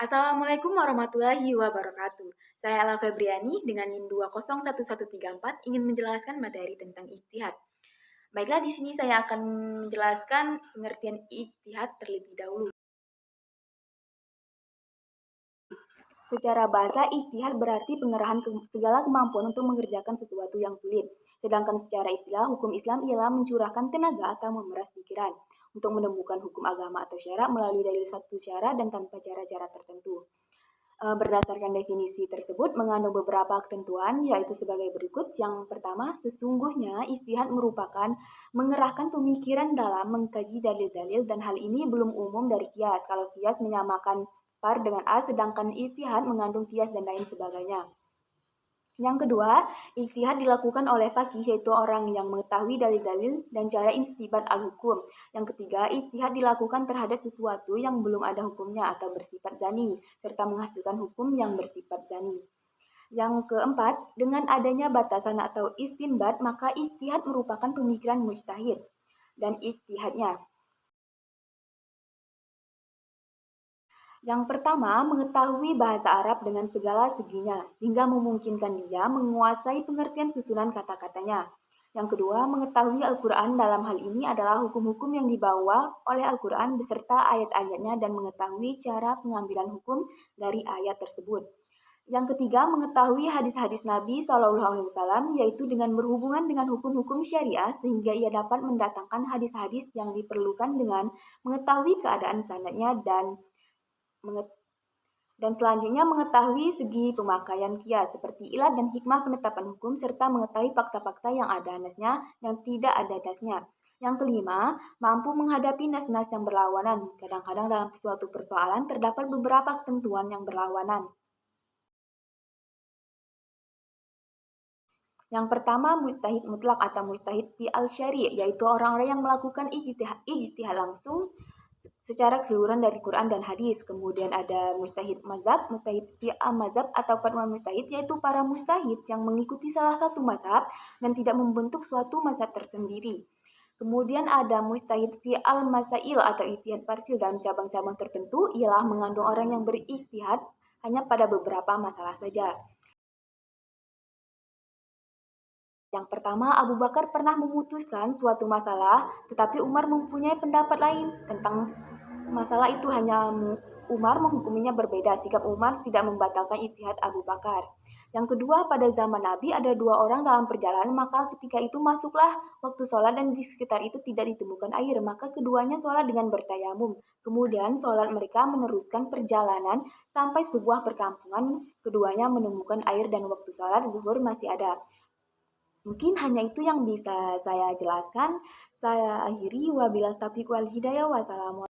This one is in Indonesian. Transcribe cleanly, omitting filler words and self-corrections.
Assalamualaikum warahmatullahi wabarakatuh. Saya Ala Febriani dengan NIM 201134 ingin menjelaskan materi tentang ijtihad. Baiklah, di sini saya akan menjelaskan pengertian ijtihad terlebih dahulu. Secara bahasa, ijtihad berarti pengerahan segala kemampuan untuk mengerjakan sesuatu yang sulit. Sedangkan secara istilah, hukum Islam ialah mencurahkan tenaga atau memeras pikiran untuk menemukan hukum agama atau syarak melalui dalil satu syarak dan tanpa cara-cara tertentu. Berdasarkan definisi tersebut mengandung beberapa ketentuan, yaitu sebagai berikut. Yang pertama, sesungguhnya ijtihad merupakan mengerahkan pemikiran dalam mengkaji dalil-dalil, dan hal ini belum umum dari kias. Kalau kias menyamakan par dengan a, sedangkan ijtihad mengandung kias dan lain sebagainya. Yang kedua, ijtihad dilakukan oleh faqih, yaitu orang yang mengetahui dalil-dalil dan cara istinbat al-hukum. Yang ketiga, ijtihad dilakukan terhadap sesuatu yang belum ada hukumnya atau bersifat zani, serta menghasilkan hukum yang bersifat zani. Yang keempat, dengan adanya batasan atau istinbat, maka ijtihad merupakan pemikiran mujtahid dan ijtihadnya. Yang pertama, mengetahui bahasa Arab dengan segala seginya, sehingga memungkinkan dia menguasai pengertian susunan kata-katanya. Yang kedua, mengetahui Al-Quran dalam hal ini adalah hukum-hukum yang dibawa oleh Al-Quran beserta ayat-ayatnya dan mengetahui cara pengambilan hukum dari ayat tersebut. Yang ketiga, mengetahui hadis-hadis Nabi SAW, yaitu dengan berhubungan dengan hukum-hukum syariah, sehingga ia dapat mendatangkan hadis-hadis yang diperlukan dengan mengetahui keadaan sanadnya dan selanjutnya mengetahui segi pemakaian kias seperti ilat dan hikmah penetapan hukum, serta mengetahui fakta-fakta yang ada nasnya dan tidak ada nasnya. Yang kelima, mampu menghadapi nas-nas yang berlawanan. Kadang-kadang dalam suatu persoalan terdapat beberapa ketentuan yang berlawanan. Yang pertama, mujtahid mutlak atau mujtahid fi al-syari', yaitu orang-orang yang melakukan ijtihad langsung secara keseluruhan dari Quran dan hadis. Kemudian ada mujtahid mazhab, mujtahid fi mazhab atau fatwa mujtahid, yaitu para mujtahid yang mengikuti salah satu mazhab dan tidak membentuk suatu mazhab tersendiri. Kemudian ada mujtahid fi al-masail atau ijtihad parsil dalam cabang-cabang tertentu, ialah mengandung orang yang berijtihad hanya pada beberapa masalah saja. Yang pertama, Abu Bakar pernah memutuskan suatu masalah, tetapi Umar mempunyai pendapat lain tentang masalah itu. Hanya Umar menghukuminya berbeda. Sikap Umar tidak membatalkan ijtihad Abu Bakar. Yang kedua, pada zaman Nabi ada dua orang dalam perjalanan, maka ketika itu masuklah waktu sholat dan di sekitar itu tidak ditemukan air, maka keduanya sholat dengan bertayamum. Kemudian sholat mereka meneruskan perjalanan sampai sebuah perkampungan, keduanya menemukan air dan waktu sholat zuhur masih ada. Mungkin hanya itu yang bisa saya jelaskan. Saya akhiri, wabillahi taufiq wal hidayah. Wassalamualaikum.